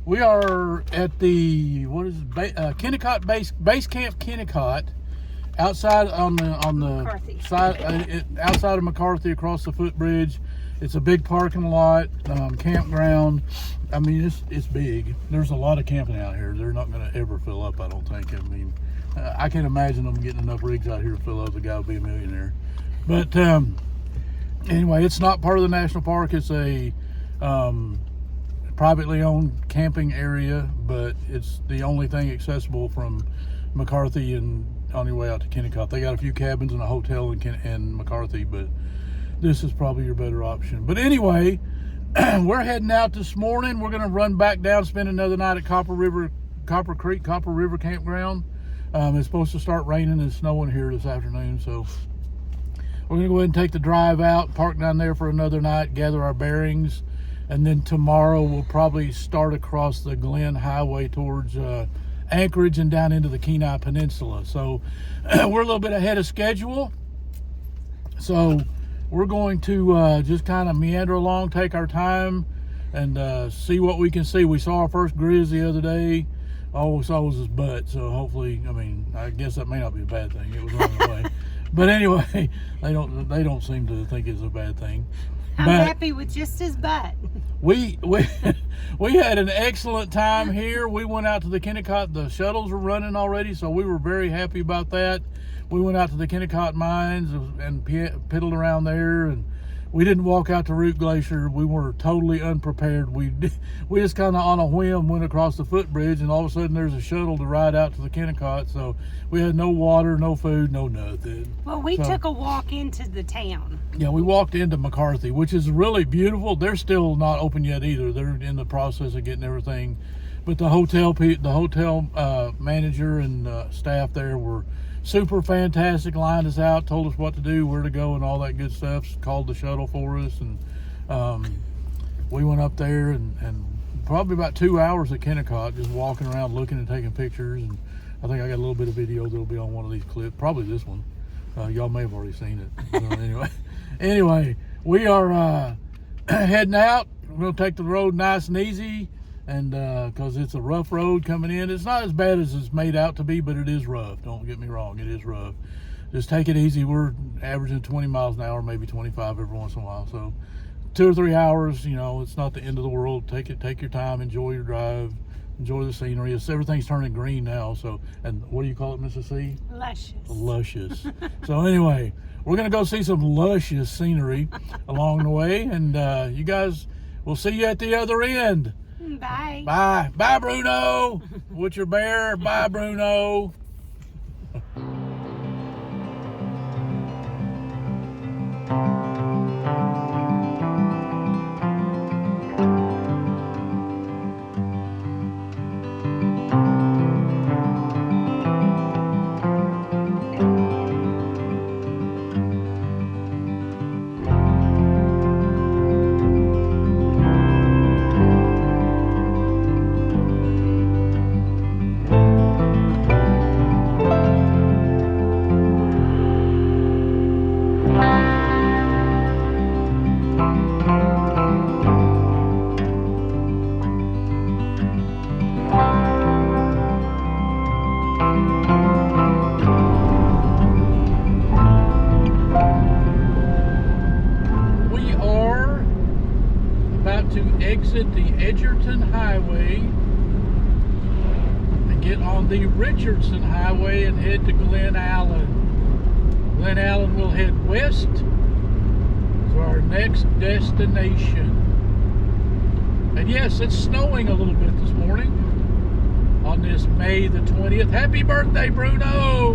We are at the Kennecott base camp Kennecott, outside on the McCarthy. side outside of McCarthy across the footbridge. It's a big parking lot, campground. I mean, it's big. There's a lot of camping out here. They're not going to ever fill up, I don't think. I mean, I can't imagine them getting enough rigs out here to fill up. The guy would be a millionaire. But anyway, it's not part of the national park. It's a privately owned camping area, but it's the only thing accessible from McCarthy and on your way out to Kennecott. They got a few cabins and a hotel in McCarthy, but this is probably your better option. But anyway, we're heading out this morning. We're going to run back down, spend another night at Copper River Campground. It's supposed to start raining and snowing here this afternoon, so we're going to go ahead and take the drive out, park down there for another night, gather our bearings, and then tomorrow we'll probably start across the Glen Highway towards Anchorage and down into the Kenai Peninsula. So we're a little bit ahead of schedule. So we're going to just kind of meander along, take our time, and see what we can see. We saw our first grizz the other day. All we saw was his butt. So hopefully, I mean, I guess that may not be a bad thing. It was running away. But anyway, they don't seem to think it's a bad thing. I'm happy with just his butt. We had an excellent time here. We went out to the Kennecott. The shuttles were running already, so we were very happy about that. We went out to the Kennecott mines and piddled around there, and we didn't walk out to Root Glacier. We were totally unprepared. We just kind of on a whim went across the footbridge, and all of a sudden there's a shuttle to ride out to the Kennecott. So we had no water, no food, no nothing. Well, we took a walk into the town. Yeah, we walked into McCarthy, which is really beautiful. They're still not open yet either. They're in the process of getting everything. But the hotel manager and staff there were super fantastic, lined us out, told us what to do, where to go, and all that good stuff. Called the shuttle for us, and we went up there and probably about 2 hours at Kennecott, just walking around, looking and taking pictures. And I think I got a little bit of video that'll be on one of these clips, probably this one. Y'all may have already seen it. Anyway, we are heading out. We're going to take the road nice and easy, and because it's a rough road coming in. It's not as bad as it's made out to be, but it is rough. Don't get me wrong, it is rough. Just take it easy. We're averaging 20 miles an hour, maybe 25 every once in a while. So 2 or 3 hours, it's not the end of the world. Take your time, enjoy your drive, enjoy the scenery. Everything's turning green now. So, and what do you call it, Mrs. C? Luscious. Luscious. So anyway, we're gonna go see some luscious scenery along the way, and you guys, we'll see you at the other end. Bye. Bye. Bye, Bruno. With your bear. Bye, Bruno. Exit the Edgerton Highway and get on the Richardson Highway and head to Glen Allen. Glen Allen will head west to our next destination. And yes, it's snowing a little bit this morning on this May the 20th. Happy birthday, Bruno!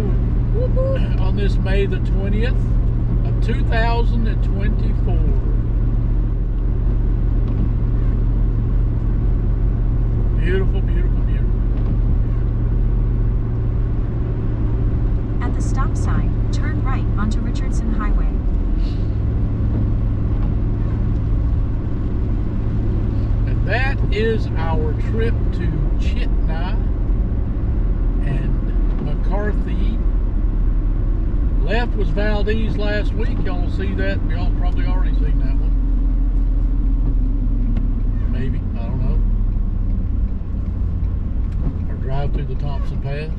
Woo-hoo. On this May the 20th of 2024. Beautiful, beautiful, beautiful. At the stop sign, turn right onto Richardson Highway. And that is our trip to Chitina and McCarthy. Left was Valdez last week. Y'all will see that. Y'all probably already seen that one. Maybe. I don't know. pass.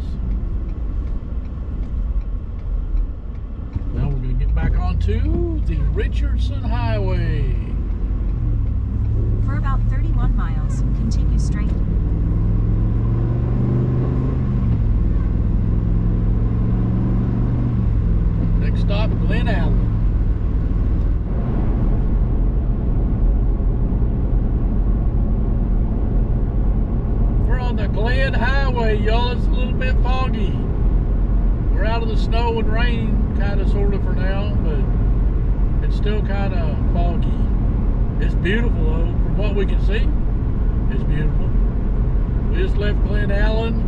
Now we're going to get back onto the Richardson Highway. For about 31 miles, continue straight. Next stop, Glen Allen. We're on the Glen Highway, y'all. It's a little bit foggy. We're out of the snow and rain, kind of, sort of, for now, but it's still kind of foggy. It's beautiful, though. From what we can see, it's beautiful. We just left Glen Allen.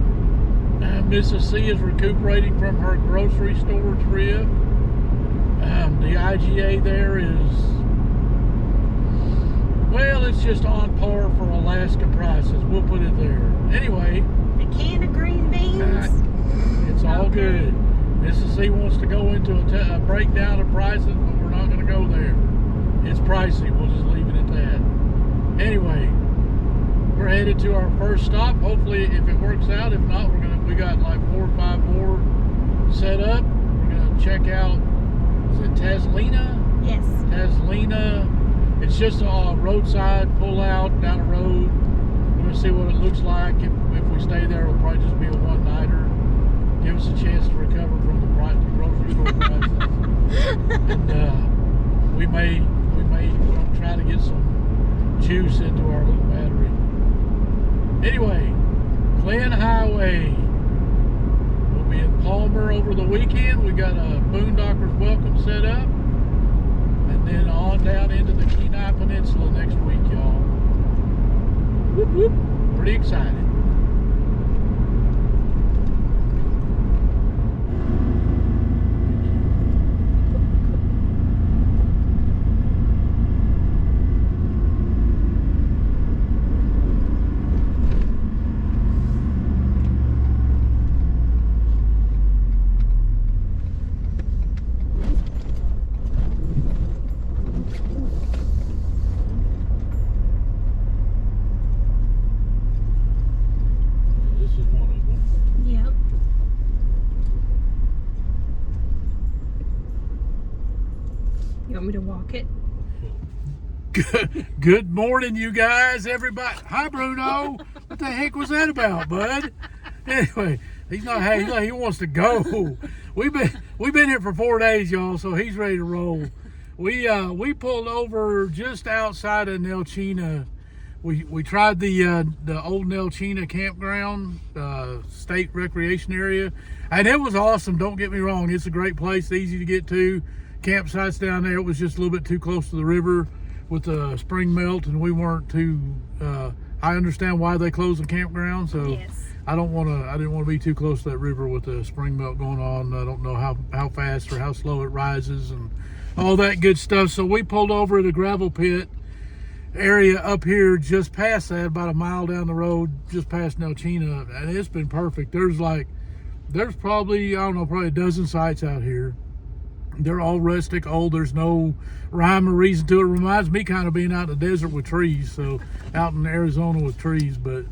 Mrs. C is recuperating from her grocery store trip. The IGA there is, well, it's just on par for Alaska prices. We'll put it there. Anyway. A can of green beans. It's all good. Mrs. C wants to go into a breakdown of prices, but we're not going to go there. It's pricey. We'll just leave it at that. Anyway, we're headed to our first stop. Hopefully, if it works out. If not, we got like 4 or 5 more set up. We're gonna check out. Is it Taslina? Yes. Taslina. It's just a roadside pull out down the road. We're gonna see what it looks like. If we stay there, it'll probably just be a one-nighter. Give us a chance to recover from the grocery store prices. And we may try to get some juice into our little battery. Anyway, Glen Highway. We'll be in Palmer over the weekend. We got a Boondockers welcome set up. And then on down into the Kenai Peninsula next week, y'all. Whoop, whoop. Pretty excited. You want me to walk it? Good morning, you guys, everybody. Hi, Bruno. What the heck was that about, bud? Anyway, he's not. He wants to go. We've been here for 4 days, y'all. So he's ready to roll. We pulled over just outside of Nelchina. We tried the old Nelchina campground, state recreation area, and it was awesome. Don't get me wrong; it's a great place, easy to get to. Campsites down there. It was just a little bit too close to the river with the spring melt, and we weren't too. I understand why they closed the campground, so Yes. I didn't want to be too close to that river with the spring melt going on. I don't know how fast or how slow it rises and all that good stuff. So we pulled over at a gravel pit area up here, just past that, about a mile down the road, just past Nelchina, and it's been perfect. There's probably, I don't know, probably a dozen sites out here. They're all rustic, old. There's no rhyme or reason to it. It reminds me kind of being out in the desert with trees, so out in Arizona with trees. But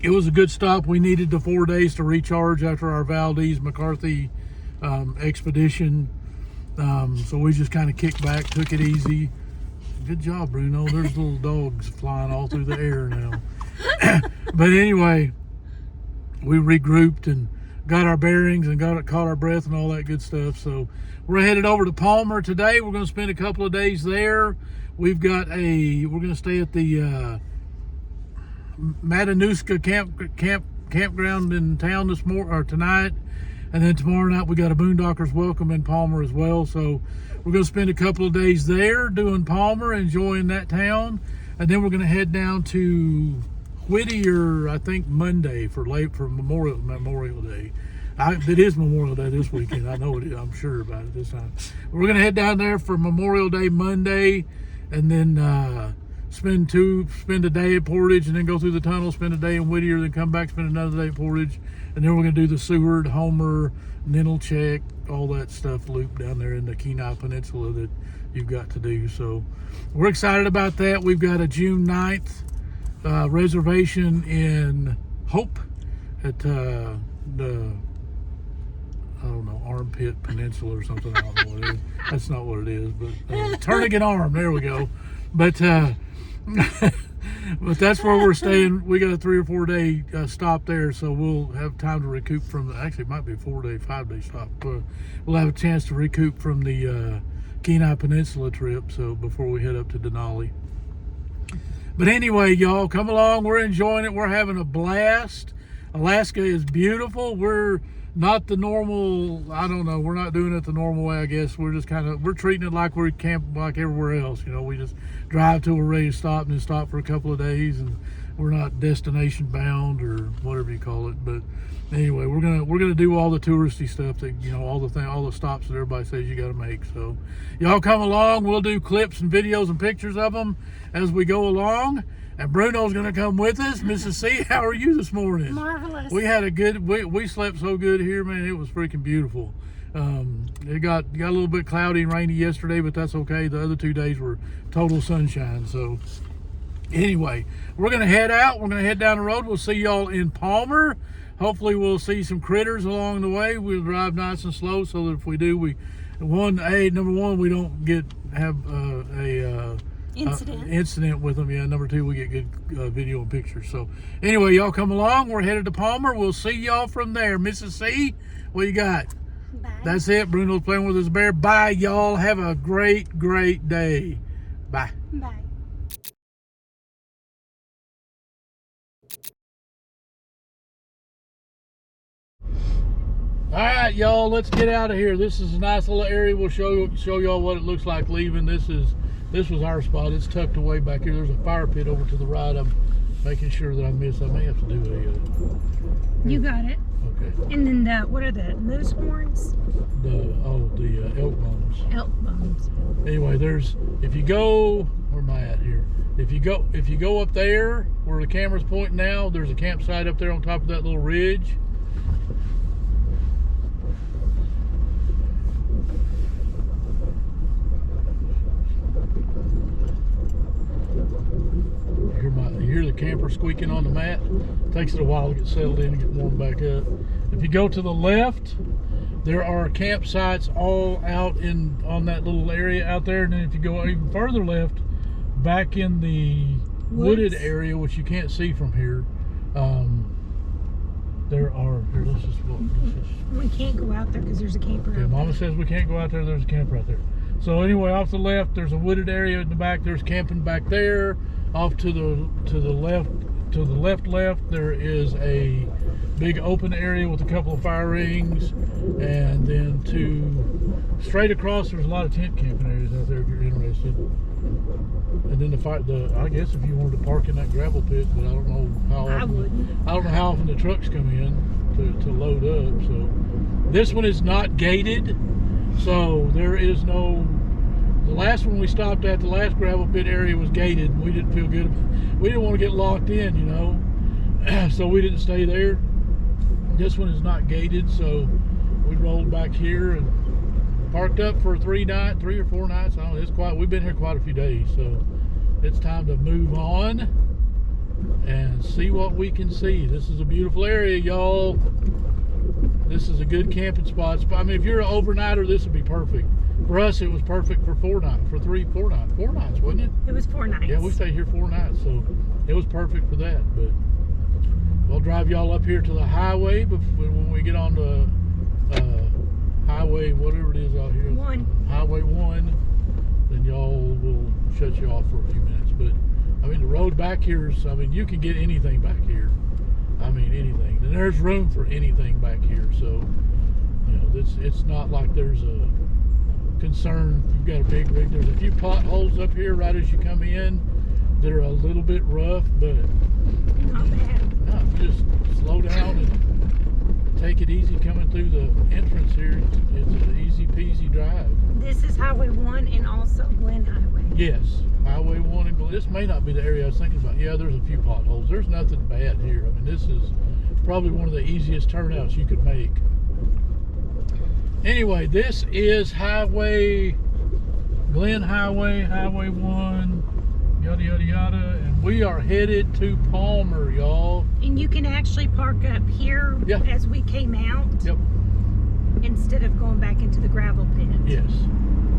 it was a good stop. We needed the 4 days to recharge after our Valdez McCarthy expedition. So we just kind of kicked back, took it easy. Good job, Bruno. There's little dogs flying all through the air now. But anyway, we regrouped and got our bearings and caught our breath and all that good stuff. So we're headed over to Palmer today. We're going to spend a couple of days there. We're going to stay at the Matanuska campground in town tonight, and then tomorrow night we got a Boondockers welcome in Palmer as well. So we're going to spend a couple of days there doing Palmer, enjoying that town, and then we're going to head down to Whittier, I think Monday for Memorial Day. It is Memorial Day this weekend. I know it is. I'm sure about it this time. We're going to head down there for Memorial Day Monday, and then spend a day at Portage, and then go through the tunnel, spend a day in Whittier, then come back, spend another day at Portage, and then we're going to do the Seward, Homer, Ninilchik, all that stuff loop down there in the Kenai Peninsula that you've got to do. So we're excited about that. We've got a June 9th reservation in Hope, at the I don't know, Armpit Peninsula or something. I don't know what it is. That's not what it is, but Turnagain Arm. There we go. But but that's where we're staying. We got a 3 or 4 day stop there, so we'll have time to recoup from. Actually, it might be a 4-day, 5-day stop. We'll have a chance to recoup from the Kenai Peninsula trip. So before we head up to Denali. But anyway, y'all, come along. We're enjoying it. We're having a blast. Alaska is beautiful. We're not the normal, I don't know, we're not doing it the normal way, I guess. We're just we're treating it like we're camping like everywhere else. You know, we just drive till we're ready to stop and then stop for a couple of days, and we're not destination bound or whatever you call it. But anyway, we're gonna do all the touristy stuff that, you know, all the stops that everybody says you got to make. So y'all come along. We'll do clips and videos and pictures of them as we go along. And Bruno's going to come with us. Mrs. C, how are you this morning? Marvelous. We had a good, we slept so good here, man. It was freaking beautiful. It got a little bit cloudy and rainy yesterday, but that's okay. The other 2 days were total sunshine. So anyway, we're going to head out. We're going to head down the road. We'll see y'all in Palmer. Hopefully we'll see some critters along the way. We'll drive nice and slow so that if we do, number one, we don't have a incident with them. Yeah, number two, we get good video and pictures. So anyway, y'all come along. We're headed to Palmer. We'll see y'all from there. Mrs. C, what you got? Bye. That's it. Bruno's playing with his bear. Bye, y'all. Have a great day. Bye. Bye. All right, y'all, let's get out of here. This is a nice little area. We'll show y'all what it looks like leaving. This was our spot. It's tucked away back here. There's a fire pit over to the right. I'm making sure that I may have to do You got it. Okay. And then what are the moose horns? The elk bones. Elk bones. Anyway, if you go, where am I at here? If you go up there where the camera's pointing now, there's a campsite up there on top of that little ridge. You hear the camper squeaking on the mat. It takes it a while to get settled in and get warmed back up. If you go to the left, there are campsites all out on that little area out there. And then if you go even further left, back in the wooded area, which you can't see from here, there are, here, let's just look. We can't go out there because there's a camper Okay, out Mama there. says we can't go out there. There's a camper out there. So anyway, off the left, there's a wooded area in the back. There's camping back there. Off to the left, there is a big open area with a couple of fire rings, and then straight across, there's a lot of tent camping areas out there if you're interested. And then I guess if you wanted to park in that gravel pit, but I don't know how often. I wouldn't. I don't know how often the trucks come in to load up. So this one is not gated, so there is no. The last one we stopped at, the last gravel pit area, was gated. We didn't feel good. We didn't want to get locked in, you know, so we didn't stay there. This one is not gated, so we rolled back here and parked up for 3 or 4 nights. I don't know. We've been here quite a few days, so it's time to move on and see what we can see. This is a beautiful area, y'all. This is a good camping spot. I mean, if you're an overnighter, this would be perfect. For us, it was perfect for 4 nights, 4 nights, wasn't it? It was 4 nights. Yeah, we stayed here 4 nights, so it was perfect for that. But we'll drive y'all up here to the highway when we get on the highway, whatever it is out here. Highway 1. Then y'all will shut you off for a few minutes. But I mean, the road back here is, I mean, you can get anything back here. I mean, anything. And there's room for anything back here. So, you know, it's not like there's a concern. You've got a big rig. There's a few potholes up here right as you come in. They're a little bit rough, but Not bad. no, just slow down and take it easy coming through the entrance here. It's an easy peasy drive. This is Highway 1 and also Glen Highway. Yes, Highway 1 and Glen. This may not be the area I was thinking about. Yeah, there's a few potholes. There's nothing bad here. I mean, this is probably one of the easiest turnouts you could make. Anyway, this is Glen Highway, Highway 1. yada yada yada, and we are headed to Palmer, y'all. And you can actually park up here Yeah. as we came out Yep. instead of going back into the gravel pit. Yes.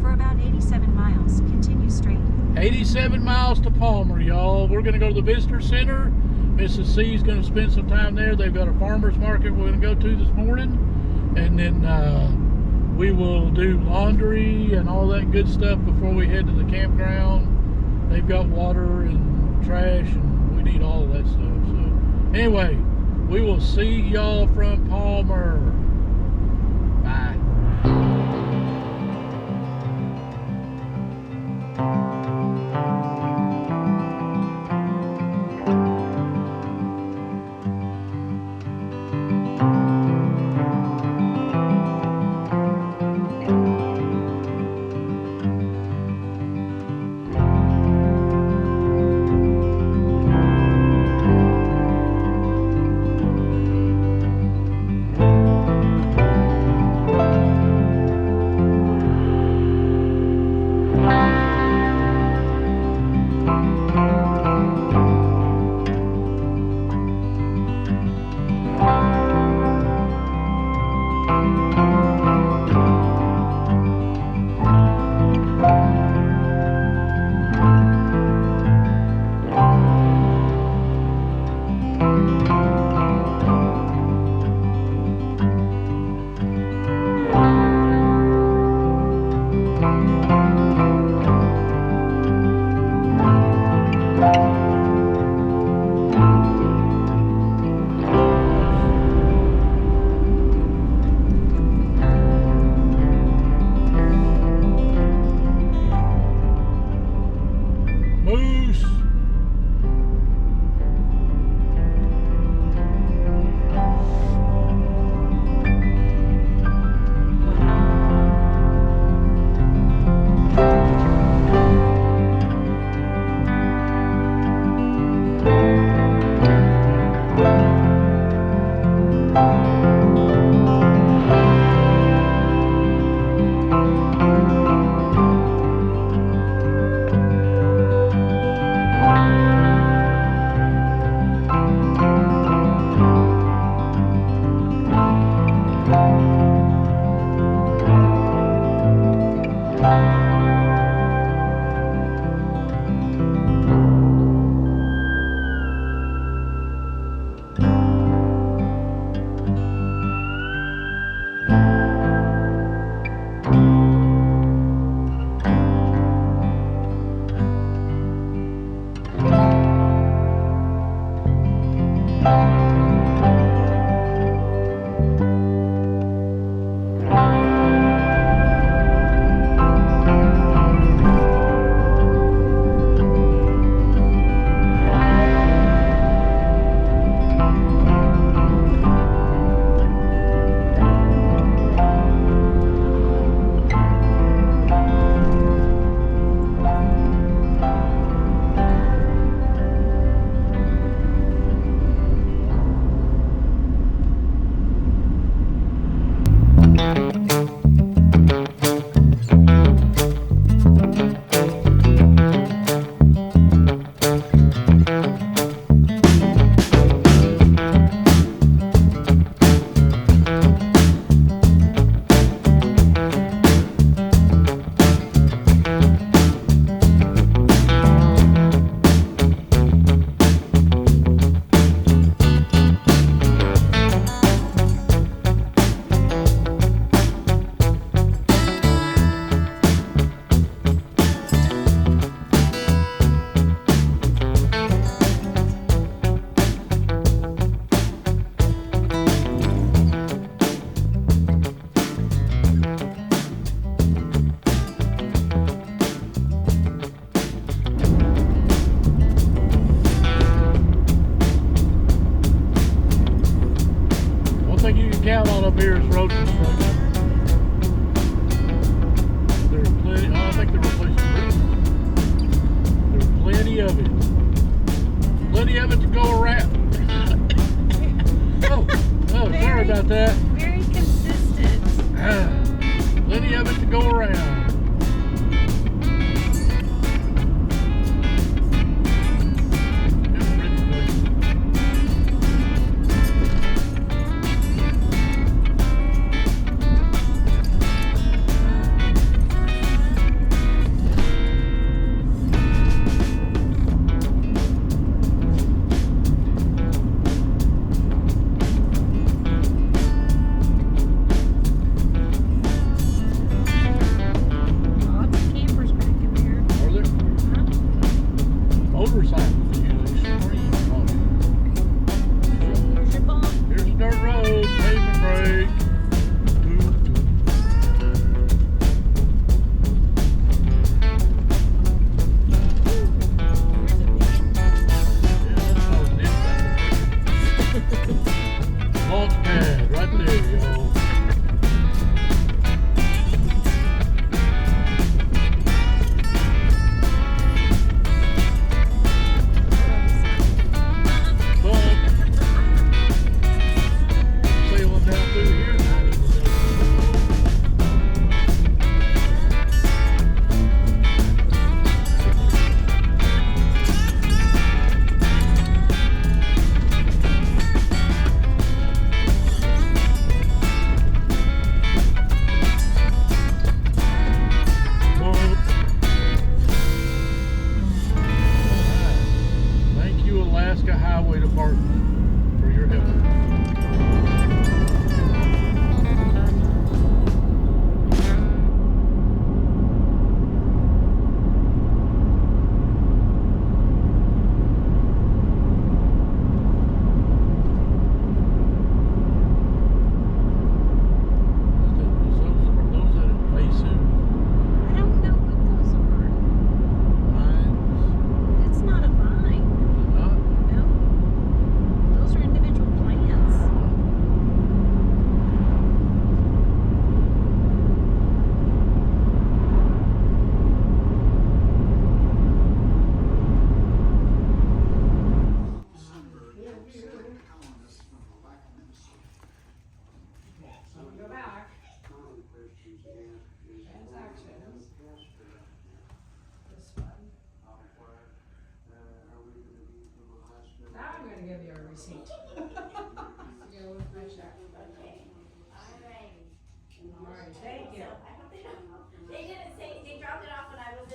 For about 87 miles, continue straight. 87 miles to Palmer, y'all. We're going to go to the visitor center. Mrs. C is going to spend some time there. They've got a farmer's market we're going to go to this morning. And then we will do laundry and all that good stuff before we head to the campground. They've got water and trash, and we need all of that stuff. So anyway, we will see y'all from Palmer. Bye. department for your help. I don't know what those are. It's not a vine. No. Those are individual plants. Now I'm gonna give you a receipt. Go with my check. Alright, thank you. They didn't say, they dropped it off when I was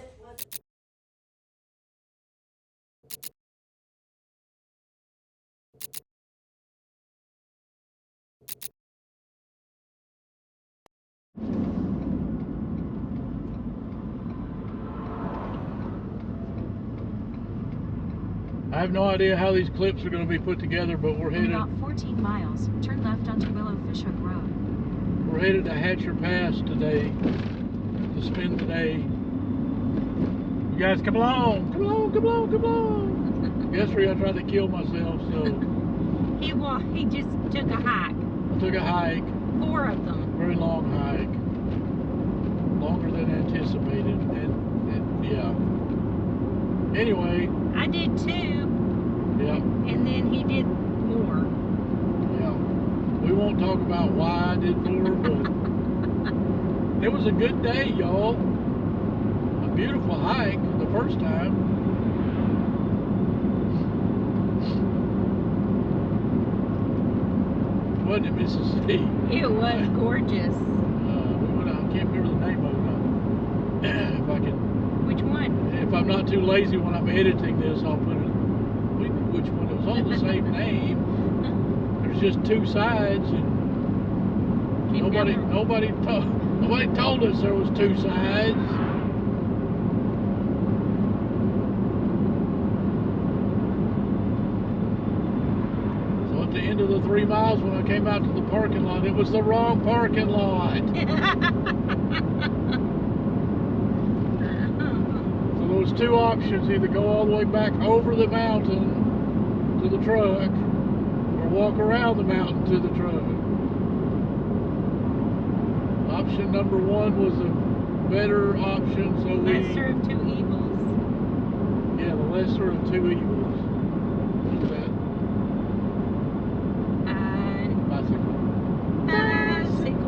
I have no idea how these clips are going to be put together, but we're In headed about 14 miles, turn left onto Willow Fish Hook Road. to Hatcher Pass today to spend the day. You guys come along, come along, come along, come along. Yesterday I tried to kill myself, so He just took a hike. I took a hike, 4 of them. very long hike, longer than anticipated, and yeah. Anyway, I did 2, yeah, and then he did more. yeah. We won't talk about why I did more, but it was a good day, y'all. A beautiful hike the first time. Wasn't it, Mississippi? It was gorgeous. We went out, I can't remember the name of it. If I can, Which one? if I'm not too lazy when I'm editing this, I'll put it. We knew which one. It was all the same name. There's just 2 sides, and nobody told us there was 2 sides. So at the end of the 3 miles, when I came out to the parking lot, it was the wrong parking lot. So there was 2 options: either go all the way back over the mountain to the truck, or walk around the mountain to the truck. Option number 1 was a better option, so Lesser of 2 evils. yeah, the lesser of 2 evils. What's that? Bicycle.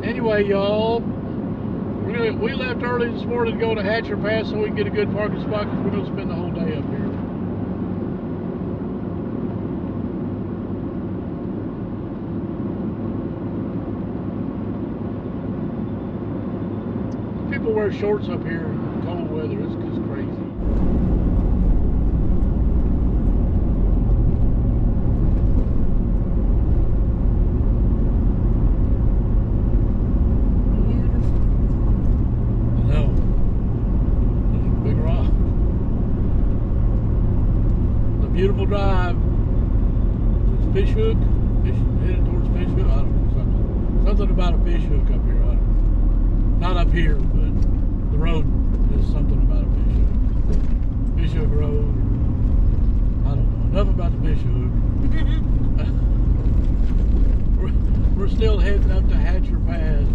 Anyway, y'all, we left early this morning to go to Hatcher Pass so we can get a good parking spot, because we're going to spend the whole day up here. People wear shorts up here in cold weather. It's just crazy. Beautiful drive. It's Fish Hook. Headed towards Fish Hook. I don't know, something about a fish hook up here. Not up here, but the road is something about a fish hook. Fish Hook Road. I don't know. Enough about the fish hook. we're still heading up to Hatcher Pass.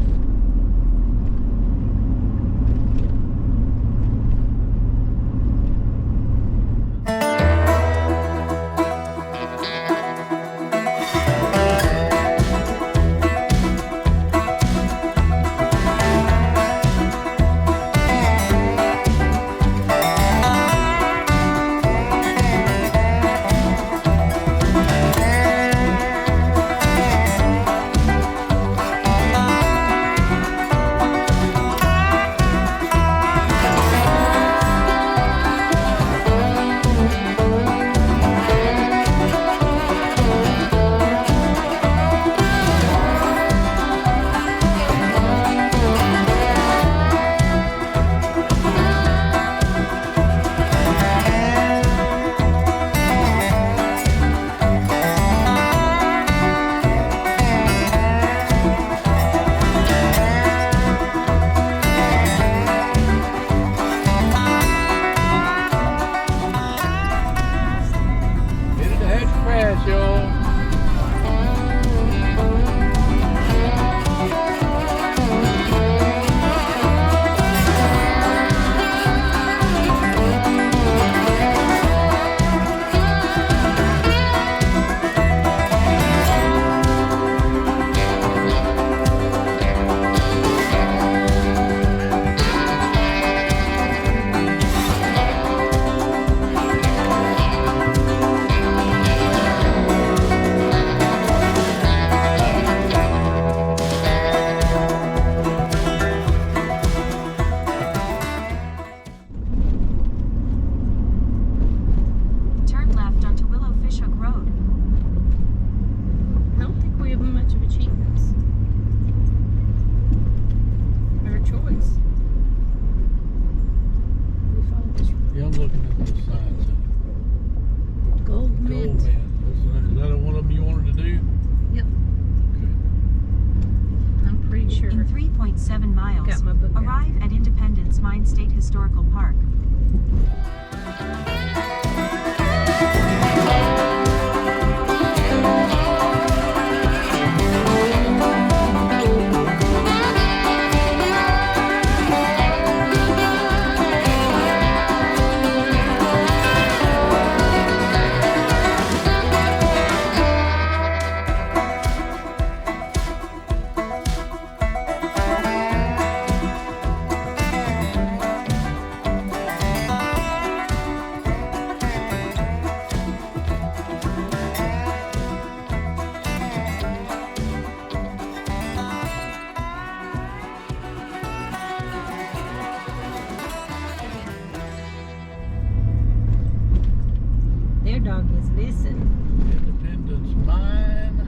this. We follow this Yeah, I'm looking at those signs. gold Gold mint. man. Is that one of them you wanted to do? Yep. I'm pretty sure. In 3.7 miles, Got my book out. arrive at Independence Mine State Historical Park. Their dog is missing. Independence Mine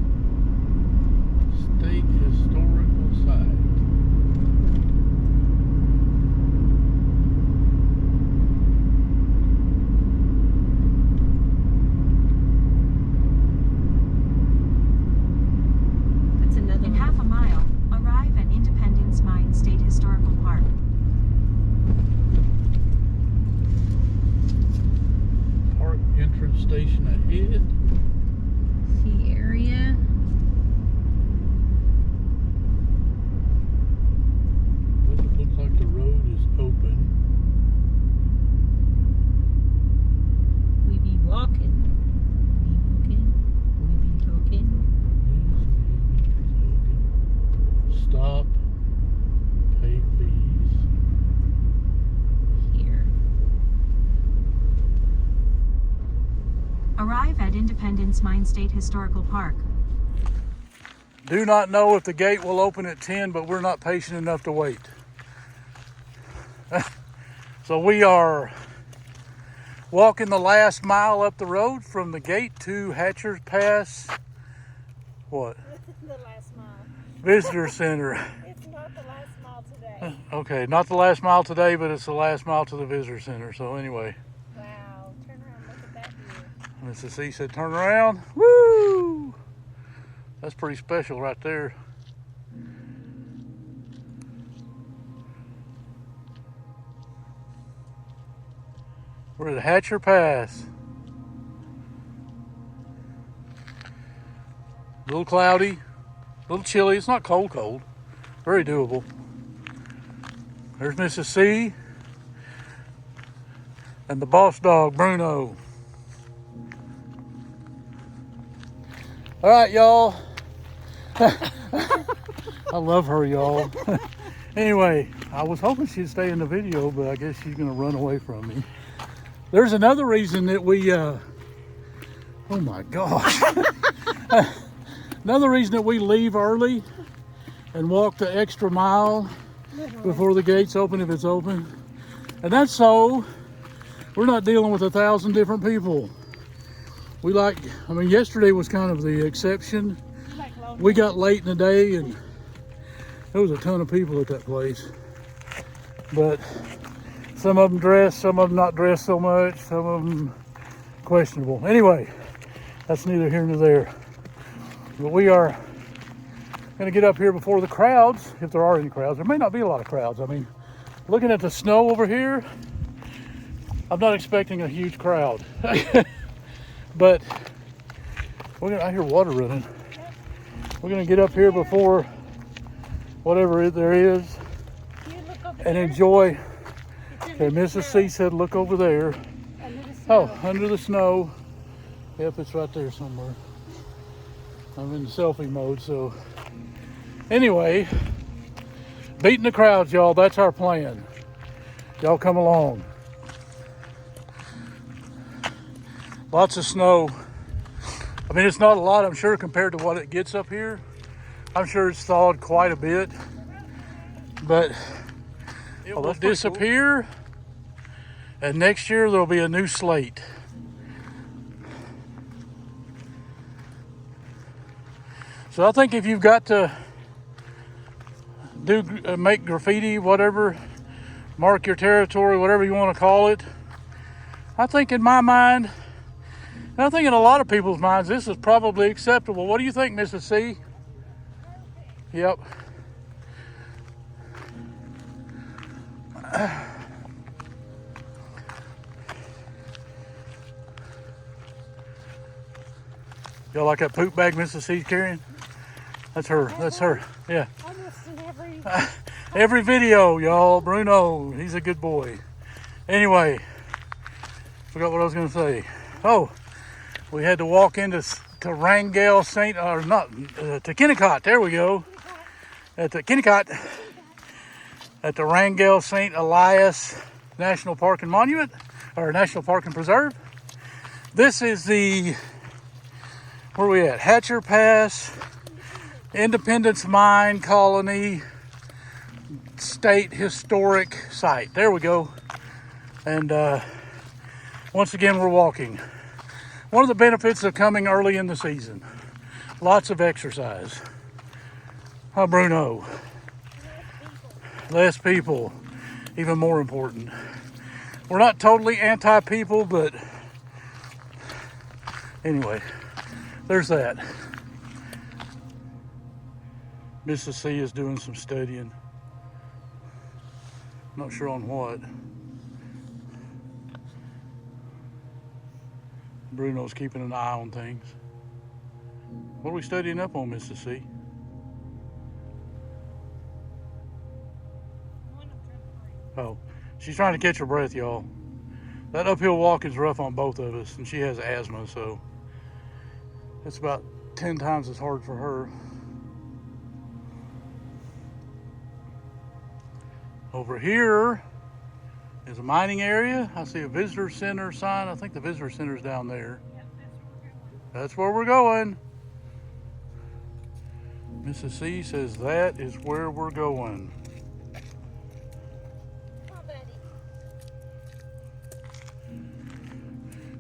State Historical Site. That's another In one. half a mile, arrive at Independence Mine State Historical Park. Park entrance station ahead. See area. Doesn't look like the road is open. We be walking. We be talking. Stop. Pay fees. Here. Arrive at Independence Mine State Historical Park. Do not know if the gate will open at 10, but we're not patient enough to wait. So we are walking the last mile up the road from the gate to Hatcher's Pass. What? The last mile. Visitor Center. It's not the last mile today. Okay, not the last mile today, but it's the last mile to the Visitor Center. So anyway, Wow, turn around, look at that view. Mrs. C said turn around. Woo! That's pretty special right there. We're at Hatcher Pass. A little cloudy, a little chilly. It's not cold. Very doable. There's Mrs. C and the boss dog, Bruno. All right, y'all. I love her, y'all. Anyway, I was hoping she'd stay in the video, but I guess she's gonna run away from me. There's another reason that we, oh my gosh. Another reason that we leave early and walk the extra mile before the gates open, if it's open. And that's so we're not dealing with 1,000 different people. Yesterday was kind of the exception. We got late in the day and there was a ton of people at that place. But some of them dressed, some of them not dressed so much, some of them questionable. Anyway, that's neither here nor there. But we are going to get up here before the crowds, if there are any crowds. There may not be a lot of crowds. I mean, looking at the snow over here, I'm not expecting a huge crowd. But I hear water running. We're going to get up here before whatever there is and enjoy. Okay, Mrs. C said look over there. Oh, under the snow. Yep, it's right there somewhere. I'm in selfie mode, so anyway, beating the crowds, y'all. That's our plan. Y'all come along. Lots of snow. I mean, it's not a lot, I'm sure, compared to what it gets up here. I'm sure it's thawed quite a bit, but it'll disappear, and next year there'll be a new slate. So I think if you've got the make graffiti, whatever, mark your territory, whatever you want to call it. I think in my mind, and I think in a lot of people's minds, this is probably acceptable. What do you think, Mrs. C? Yep. Y'all like that poop bag Mrs. C's carrying? That's her. That's her. Yeah. Almost in every. Every video, y'all. Bruno, he's a good boy. Anyway, forgot what I was going to say. Oh, we had to walk into to Wrangell St. or not to Kennecott. There we go. At the Kennecott, at the Wrangell St. Elias National Park and Monument, or National Park and Preserve. This is the, where are we at? Hatcher Pass, Independence Mine Colony State Historic Site. There we go. And once again, we're walking. One of the benefits of coming early in the season, lots of exercise. Huh, Bruno? Less people, even more important. We're not totally anti-people, but anyway, there's that. Mrs. C is doing some studying. Not sure on what. Bruno's keeping an eye on things. What are we studying up on, Mrs. C? Oh, she's trying to catch her breath, y'all. That uphill walk is rough on both of us, and she has asthma, so it's about 10 times as hard for her. Over here is a mining area. I see a visitor center sign. I think the visitor center's down there. That's where we're going. Mrs. C says that is where we're going.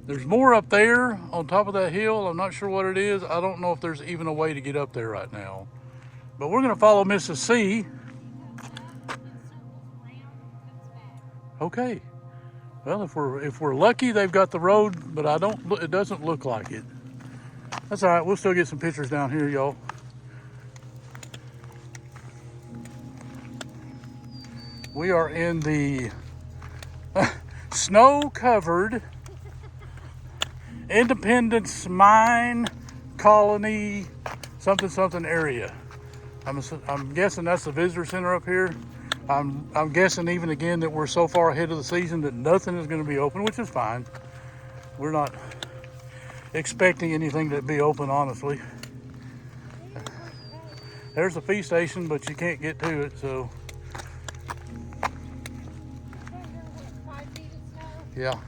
There's more up there on top of that hill. I'm not sure what it is. I don't know if there's even a way to get up there right now. But we're going to follow Mrs. C. Okay. Well, if we're lucky, they've got the road, but it doesn't look like it. That's all right. We'll still get some pictures down here, y'all. We are in the snow-covered Independence Mine Colony something area. I'm guessing that's the visitor center up here. I'm guessing even again that we're so far ahead of the season that nothing is going to be open, which is fine. We're not expecting anything to be open, honestly. There's the feed station, but you can't get to it, so yeah.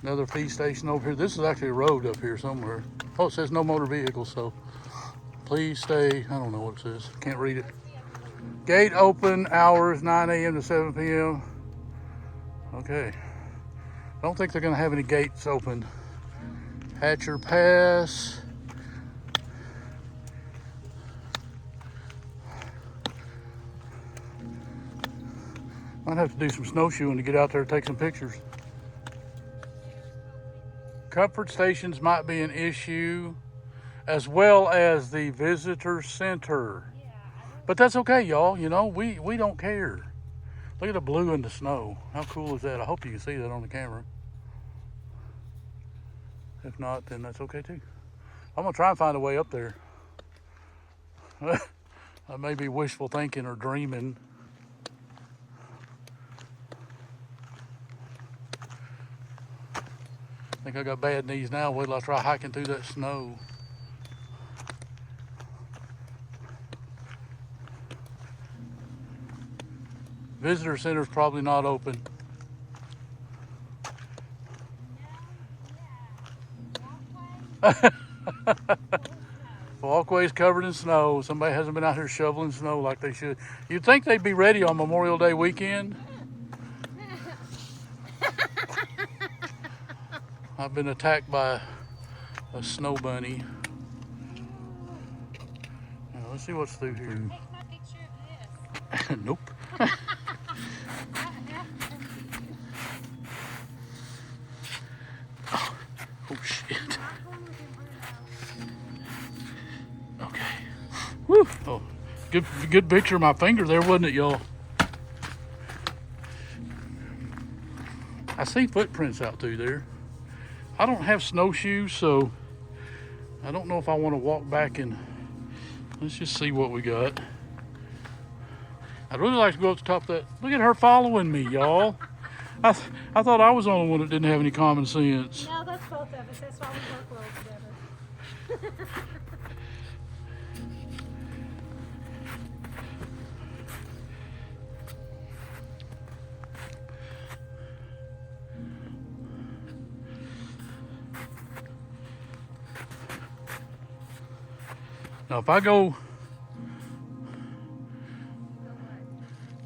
Another feed station over here. This is actually a road up here somewhere. Oh, it says no motor vehicles, so please stay. I don't know what it says. Can't read it. Gate open hours 9 a.m. to 7 p.m. Okay. I don't think they're going to have any gates open. Hatcher Pass. Might have to do some snowshoeing to get out there and take some pictures. Comfort stations might be an issue, as well as the visitor center. But that's okay, y'all. You know, we don't care. Look at the blue in the snow. How cool is that? I hope you can see that on the camera. If not, then that's okay too. I'm gonna try and find a way up there. I may be wishful thinking or dreaming. I think I got bad knees now. Wait till I try hiking through that snow. Visitor center's probably not open. Walkway's covered in snow. Somebody hasn't been out here shoveling snow like they should. You'd think they'd be ready on Memorial Day weekend. I've been attacked by a snow bunny. Let's see what's through here. Take my picture of this. Nope. Oh shit. Okay. Woo. Oh, good picture of my finger there, wasn't it, y'all? I see footprints out through there. I don't have snowshoes, so I don't know if I want to walk back and let's just see what we got. I'd really like to go up the top of that. Look at her following me, y'all. I thought I was the only one that didn't have any common sense. No, that's both of us. That's why we work well together. Now, if I go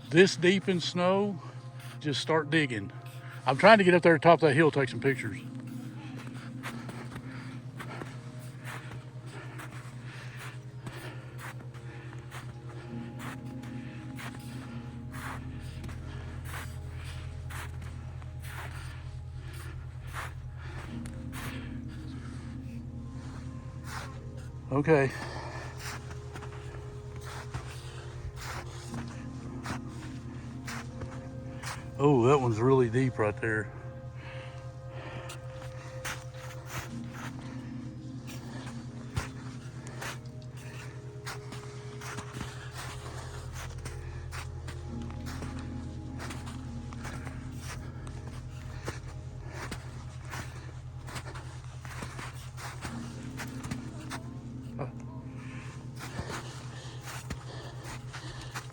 this deep in snow, just start digging. I'm trying to get up there at the top of that hill, take some pictures. Okay. Oh, that one's really deep right there.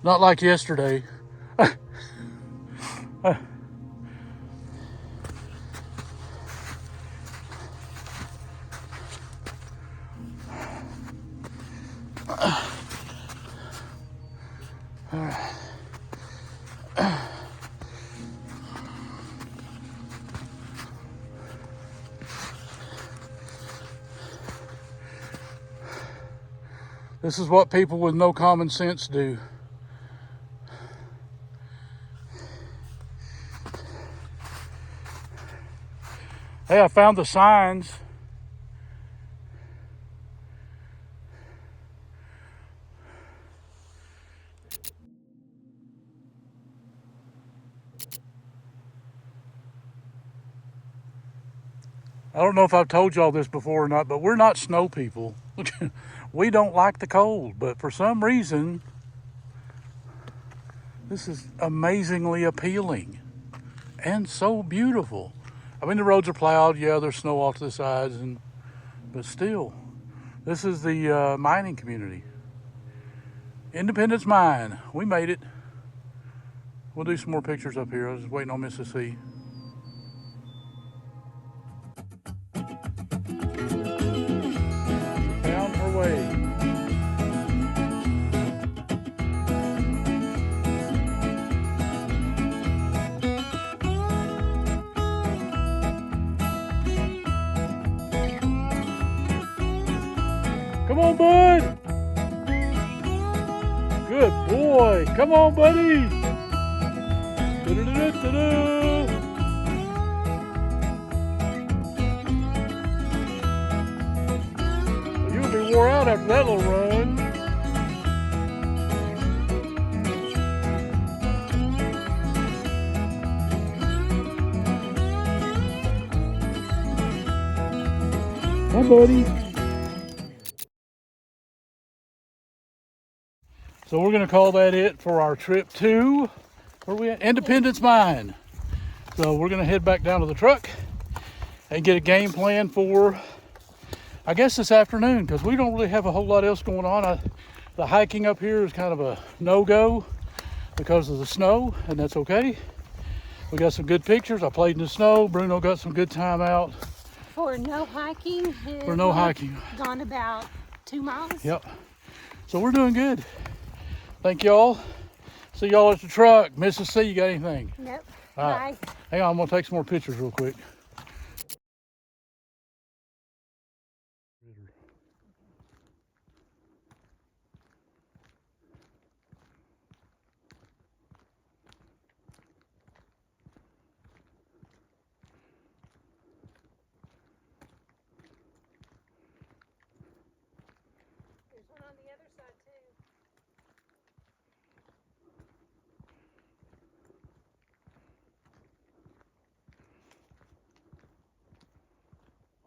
Not like yesterday. This is what people with no common sense do. Hey, I found the signs. I don't know if I've told y'all this before or not, but we're not snow people. We don't like the cold, but for some reason, this is amazingly appealing and so beautiful. I mean, the roads are plowed. Yeah, there's snow off to the sides, but still, this is the mining community. Independence Mine. We made it. We'll do some more pictures up here. I was just waiting on Miss to see. Found her way. Come on, bud. Good boy. Come on, buddy. Da-da-da-da-da. You'll be wore out after that little run. Hi, buddy. So we're gonna call that it for our trip to, where we at? Independence Mine. So we're gonna head back down to the truck and get a game plan for, I guess, this afternoon, because we don't really have a whole lot else going on. The hiking up here is kind of a no-go because of the snow, and that's okay. We got some good pictures. I played in the snow. Bruno got some good time out. For no hiking. For no hiking. Gone about 2 miles. Yep. So we're doing good. Thank y'all. See y'all at the truck. Mrs. C, you got anything? Nope. All right. Hang on, I'm gonna take some more pictures real quick.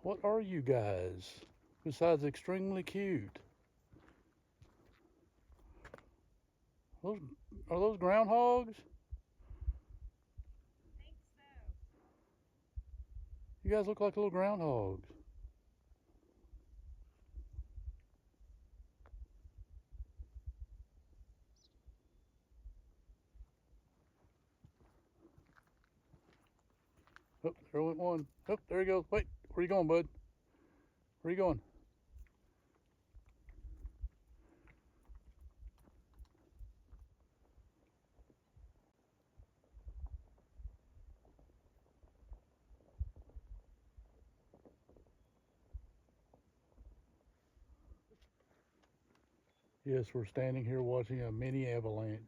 What are you guys besides extremely cute? Those are those groundhogs? I think so. You guys look like little groundhogs. Oh, there went one. Oh, there he goes. Wait, where you going, bud? Where you going? Yes, we're standing here watching a mini avalanche.